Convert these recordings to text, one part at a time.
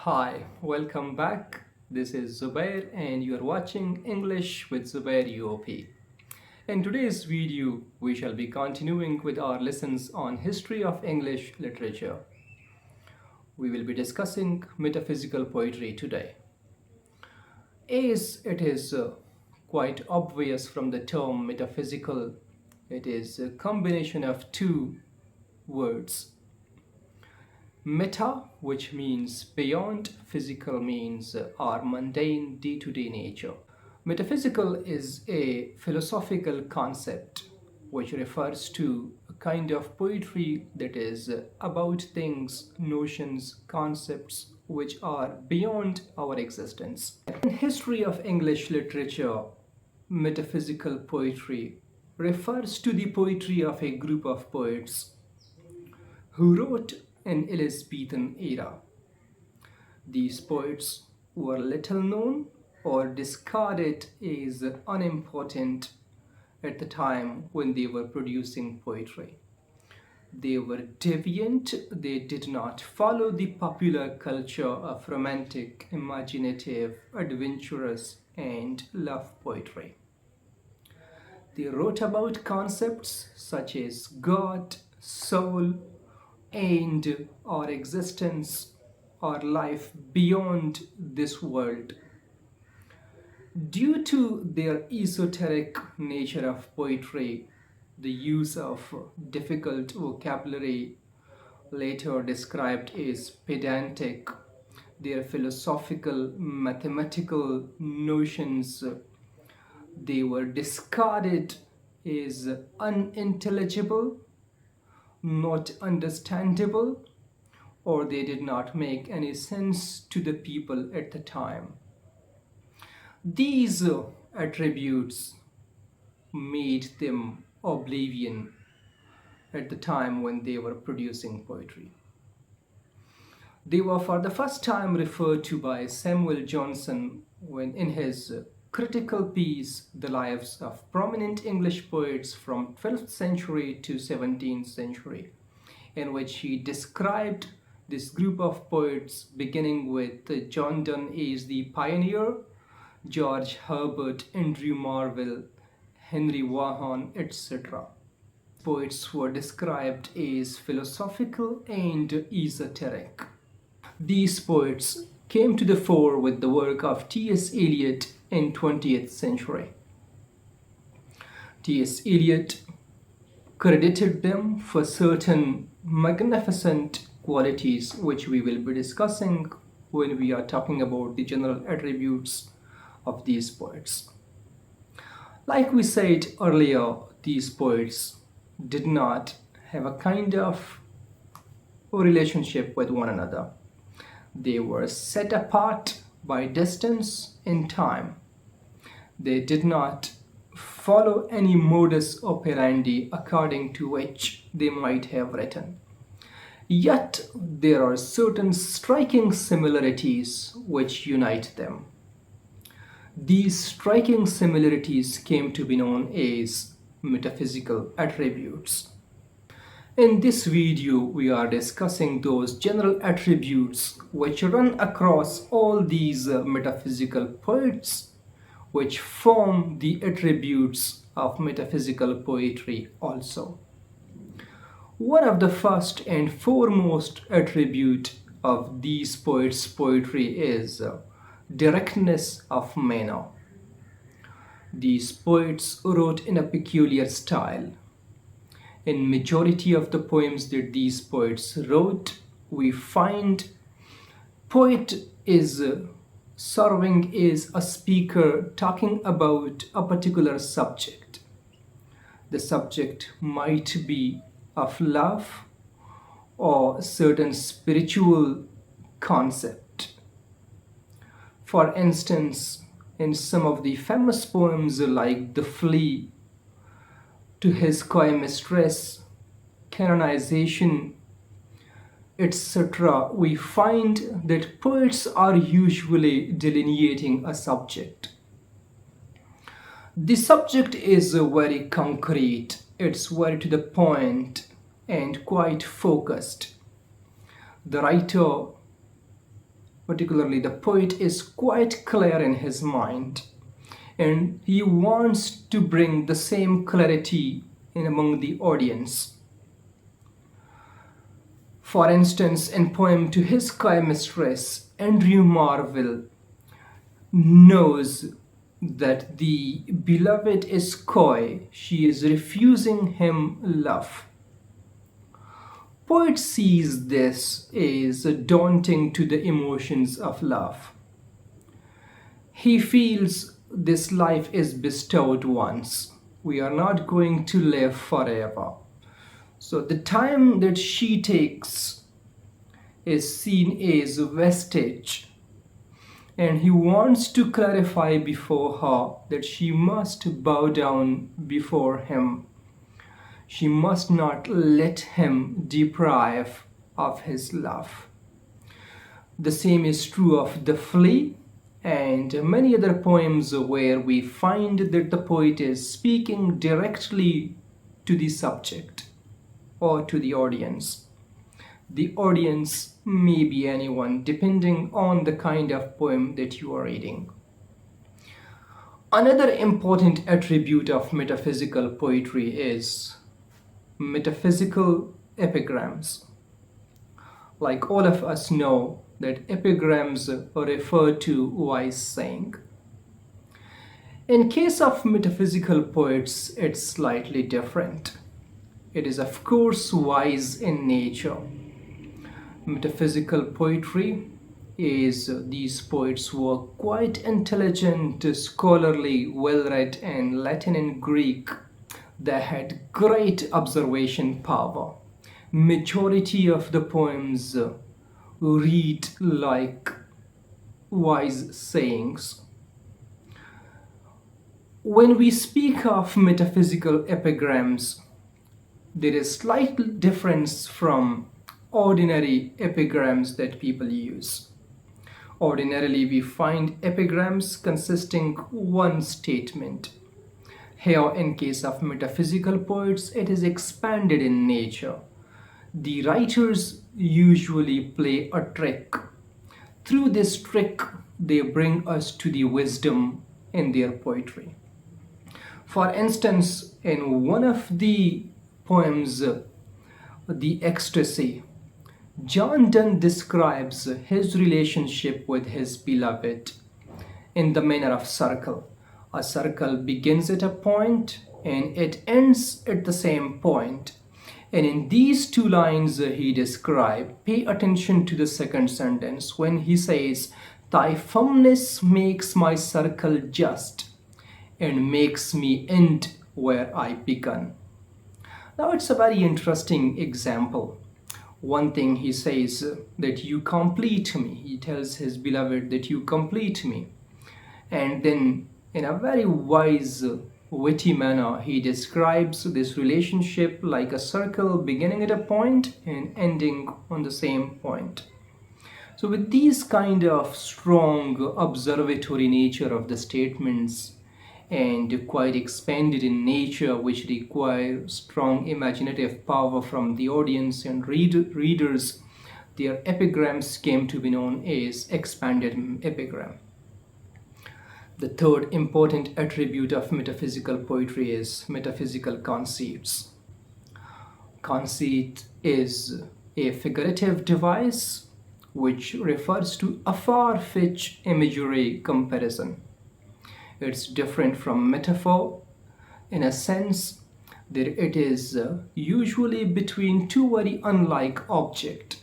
Hi, welcome back. This is Zubair and you are watching English with Zubair UOP. In today's video, we shall be continuing with our lessons on history of English literature. We will be discussing metaphysical poetry today. As it is quite obvious from the term metaphysical, it is a combination of two words. Meta, which means beyond, physical means our mundane day-to-day nature. Metaphysical is a philosophical concept which refers to a kind of poetry that is about things, notions, concepts which are beyond our existence. In history of English literature, metaphysical poetry refers to the poetry of a group of poets who wrote in Elizabethan era. These poets were little known or discarded as unimportant at the time when they were producing poetry. They were deviant, they did not follow the popular culture of romantic, imaginative, adventurous, and love poetry. They wrote about concepts such as God, soul, and our existence, our life beyond this world. Due to their esoteric nature of poetry, the use of difficult vocabulary, later described as pedantic, their philosophical, mathematical notions, they were discarded as unintelligible, not understandable, or they did not make any sense to the people at the time. These attributes made them oblivion at the time when they were producing poetry. They were for the first time referred to by Samuel Johnson when in his critical piece The Lives of Prominent English Poets from 12th century to 17th century, in which he described this group of poets beginning with John Donne as the pioneer, George Herbert, Andrew Marvell, Henry Vaughan, etc. Poets were described as philosophical and esoteric. These poets came to the fore with the work of T.S. Eliot in 20th century. T.S. Eliot credited them for certain magnificent qualities which we will be discussing when we are talking about the general attributes of these poets. Like we said earlier, these poets did not have a kind of relationship with one another. They were set apart by distance and time. They did not follow any modus operandi according to which they might have written. Yet there are certain striking similarities which unite them. These striking similarities came to be known as metaphysical attributes. In this video, we are discussing those general attributes which run across all these metaphysical poets, which form the attributes of metaphysical poetry also. One of the first and foremost attribute of these poets' poetry is directness of manner. These poets wrote in a peculiar style. In majority of the poems that these poets wrote, we find poet is serving as a speaker talking about a particular subject. The subject might be of love or certain spiritual concept. For instance, in some of the famous poems like The Flea, To His Coy Mistress, Canonization, etc., we find that poets are usually delineating a subject. The subject is very concrete, it's very to the point and quite focused. The writer particularly the poet, is quite clear in his mind, and he wants to bring the same clarity in among the audience. For instance, in poem To His Sky Mistress, Andrew Marvell knows that the beloved is coy, she is refusing him love. Poet sees this as daunting to the emotions of love. He feels this life is bestowed once. We are not going to live forever. So the time that she takes is seen as vestige, and he wants to clarify before her that she must bow down before him. She must not let him deprive of his love. The same is true of The Flea and many other poems where we find that the poet is speaking directly to the subject or to the audience. The audience may be anyone depending on the kind of poem that you are reading. Another important attribute of metaphysical poetry is metaphysical epigrams. Like all of us know that epigrams refer to wise saying. In case of metaphysical poets, it's slightly different. It is of course wise in nature. Metaphysical poetry is these poets were quite intelligent, scholarly, well-read in Latin and Greek. They had great observation power. Majority of the poems read like wise sayings. When we speak of metaphysical epigrams, there is slight difference from ordinary epigrams that people use. Ordinarily, we find epigrams consisting one statement. Here, in case of metaphysical poets, it is expanded in nature. The writers usually play a trick. Through this trick, they bring us to the wisdom in their poetry. For instance, in one of the poems, The Ecstasy, John Donne describes his relationship with his beloved in the manner of circle. A circle begins at a point and it ends at the same point. And in these two lines he describes, pay attention to the second sentence when he says, thy firmness makes my circle just and makes me end where I begun. Now it's a very interesting example. One thing he says that you complete me. He tells his beloved that you complete me. And then in a very wise, witty manner, he describes this relationship like a circle beginning at a point and ending on the same point. So with these kind of strong observatory nature of the statements and quite expanded in nature, which require strong imaginative power from the audience and readers, their epigrams came to be known as expanded epigram. The third important attribute of metaphysical poetry is metaphysical conceits. Conceit is a figurative device which refers to a far-fetched imagery comparison. It's different from metaphor in a sense that it is usually between two very unlike objects.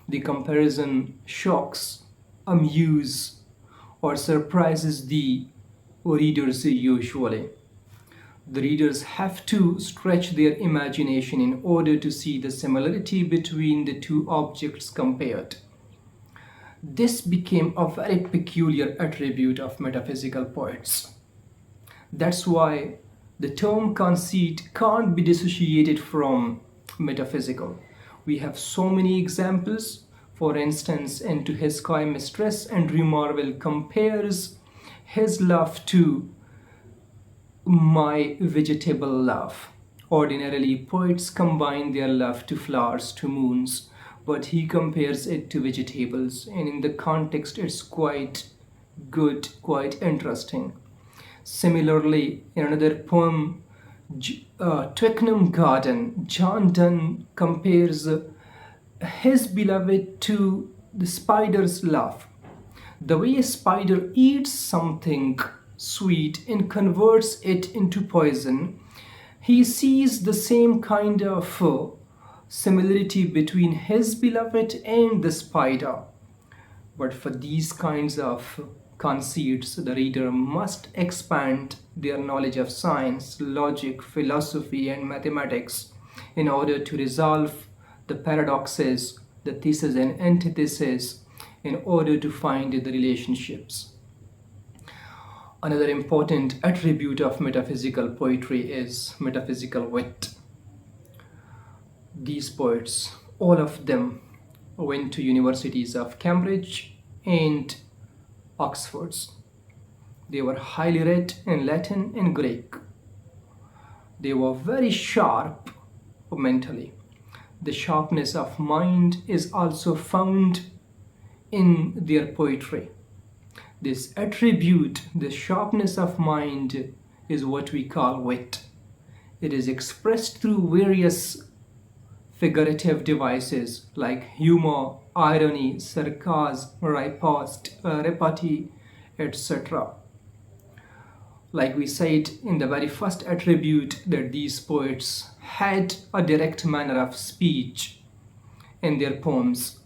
The comparison shocks, amuses, or surprises the readers usually. The readers have to stretch their imagination in order to see the similarity between the two objects compared. This became a very peculiar attribute of metaphysical poets. That's why the term conceit can't be dissociated from metaphysical. We have so many examples. For instance, in To His Sky Mistress, Andrew Marvell compares his love to my vegetable love. Ordinarily, poets combine their love to flowers, to moons, but he compares it to vegetables, and in the context, it's quite good, quite interesting. Similarly, in another poem, Twickenham Garden, John Donne compares his beloved to the spider's love. The way a spider eats something sweet and converts it into poison, he sees the same kind of similarity between his beloved and the spider. But for these kinds of conceits, the reader must expand their knowledge of science, logic, philosophy, and mathematics in order to resolve the paradoxes, the thesis and antithesis, in order to find the relationships. Another important attribute of metaphysical poetry is metaphysical wit. These poets, all of them, went to universities of Cambridge and Oxford's. They were highly read in Latin and Greek. They were very sharp mentally. The sharpness of mind is also found in their poetry. This attribute, the sharpness of mind, is what we call wit. It is expressed through various figurative devices like humor, irony, sarcasm, riposte, repartee, etc. Like we said in the very first attribute, that these poets had a direct manner of speech in their poems.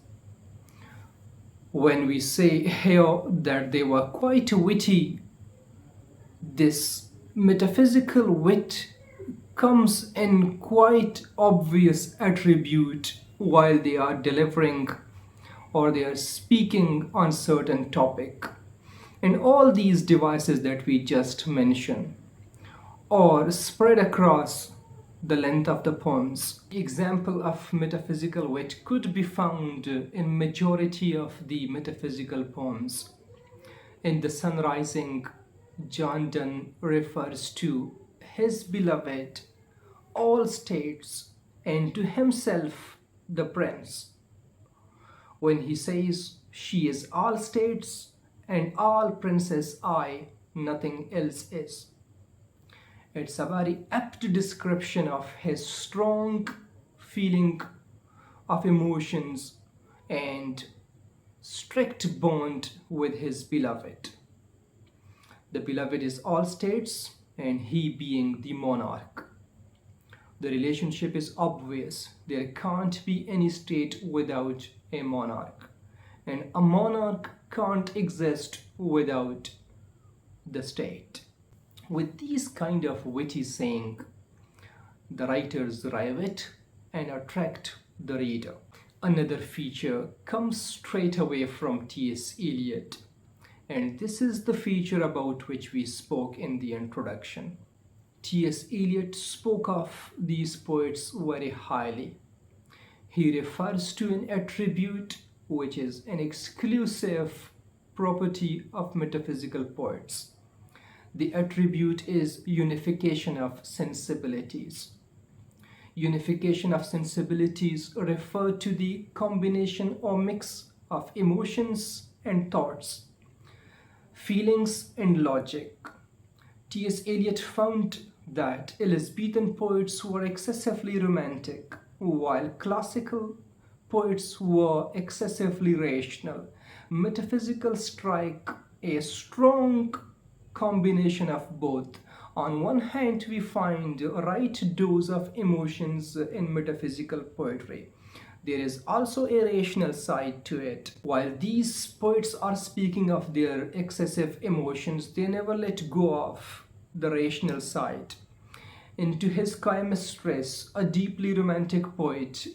When we say here that they were quite witty, this metaphysical wit comes in quite obvious attribute while they are delivering or they are speaking on certain topic. And all these devices that we just mentioned or spread across the length of the poems. Example of metaphysical wit could be found in majority of the metaphysical poems. In The Sun Rising, John Donne refers to his beloved, all states, and to himself, the prince. When he says, "She is all states, and all princess I, nothing else is." It's a very apt description of his strong feeling of emotions and strict bond with his beloved. The beloved is all states and he being the monarch. The relationship is obvious. There can't be any state without a monarch. And a monarch can't exist without the state. With these kind of witty saying, the writers rivet and attract the reader. Another feature comes straight away from T.S. Eliot, and this is the feature about which we spoke in the introduction. T.S. Eliot spoke of these poets very highly. He refers to an attribute which is an exclusive property of metaphysical poets. The attribute is unification of sensibilities. Unification of sensibilities refer to the combination or mix of emotions and thoughts, feelings and logic. T.S. Eliot found that Elizabethan poets were excessively romantic, while classical poets were excessively rational. Metaphysical strike a strong combination of both. On one hand, we find a right dose of emotions in metaphysical poetry. There is also a rational side to it. While these poets are speaking of their excessive emotions, they never let go of the rational side. Into his chymistry, a deeply romantic poet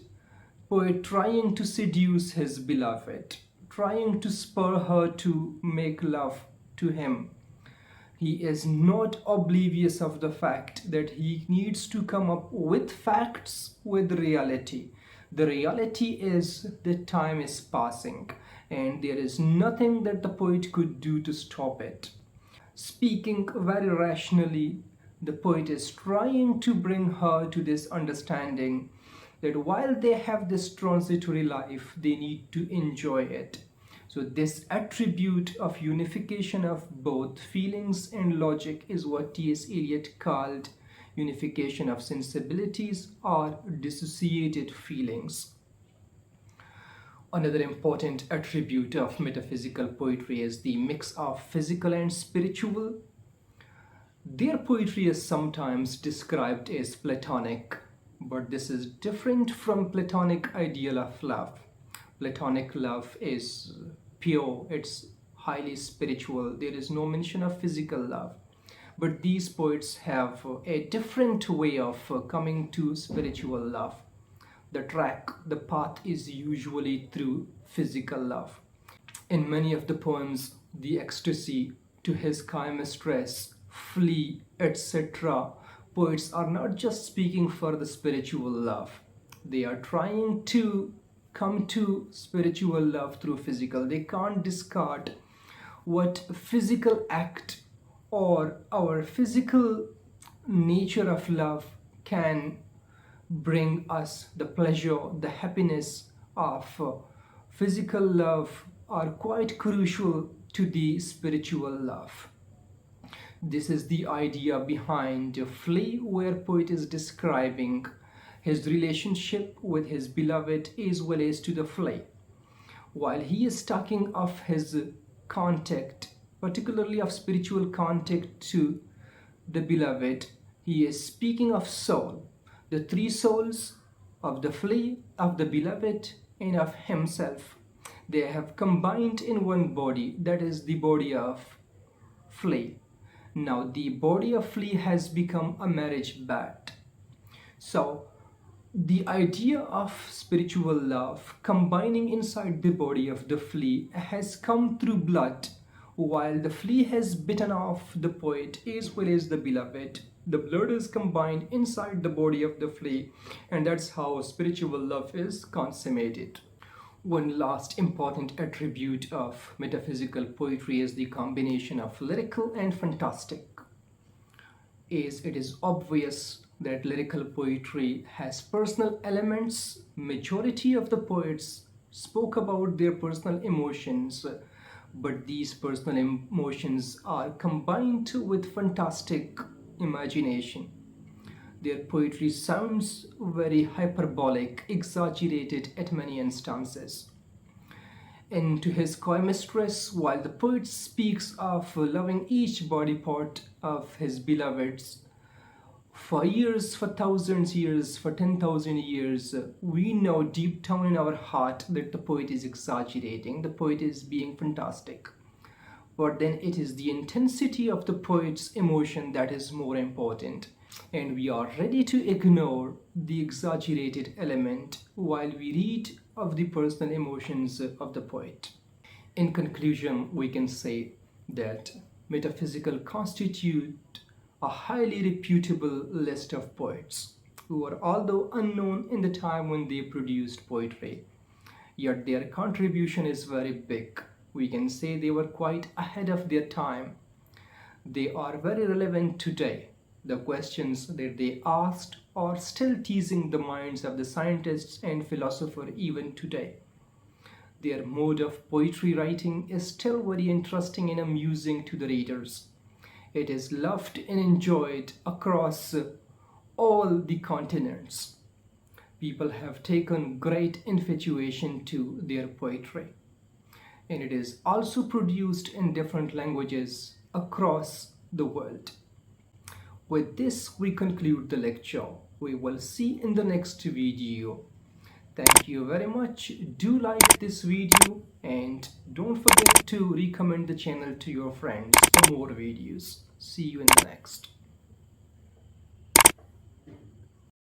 trying to seduce his beloved, trying to spur her to make love to him. He is not oblivious of the fact that he needs to come up with facts with reality. The reality is that time is passing and there is nothing that the poet could do to stop it. Speaking very rationally, the poet is trying to bring her to this understanding that while they have this transitory life, they need to enjoy it. So, this attribute of unification of both feelings and logic is what T.S. Eliot called unification of sensibilities or dissociated feelings. Another important attribute of metaphysical poetry is the mix of physical and spiritual. Their poetry is sometimes described as Platonic, but this is different from Platonic ideal of love. Platonic love is pure, it's highly spiritual. There is no mention of physical love. But these poets have a different way of coming to spiritual love. The path is usually through physical love. In many of the poems, the ecstasy to his chymistess, flee, etc., poets are not just speaking for the spiritual love. They are trying to come to spiritual love through physical. They can't discard what physical act or our physical nature of love can bring us. The pleasure, the happiness of physical love are quite crucial to the spiritual love. This is the idea behind Flea, where poet is describing his relationship with his beloved as well as to the flea. While he is talking of his contact, particularly of spiritual contact to the beloved, he is speaking of soul, the three souls of the flea, of the beloved, and of himself. They have combined in one body, that is the body of flea. Now, the body of flea has become a marriage bed. So, the idea of spiritual love combining inside the body of the flea has come through blood, while the flea has bitten off the poet as well as the beloved. The blood is combined inside the body of the flea, and that's how spiritual love is consummated. One last important attribute of metaphysical poetry is the combination of lyrical and fantastic. As it is obvious that lyrical poetry has personal elements, majority of the poets spoke about their personal emotions, but these personal emotions are combined with fantastic imagination. Their poetry sounds very hyperbolic, exaggerated at many instances. And to his coy mistress, while the poet speaks of loving each body part of his beloveds, for years, for thousands years, for 10,000 years, we know deep down in our heart that the poet is exaggerating, the poet is being fantastic. But then it is the intensity of the poet's emotion that is more important. And we are ready to ignore the exaggerated element while we read of the personal emotions of the poet. In conclusion, we can say that metaphysical constitute a highly reputable list of poets who are although unknown in the time when they produced poetry, yet their contribution is very big. We can say they were quite ahead of their time. They are very relevant today. The questions that they asked are still teasing the minds of the scientists and philosophers even today. Their mode of poetry writing is still very interesting and amusing to the readers. It is loved and enjoyed across all the continents. People have taken great infatuation to their poetry, and it is also produced in different languages across the world. With this, we conclude the lecture. We will see in the next video. Thank you very much. Do like this video and don't forget to recommend the channel to your friends for more videos. See you in the next.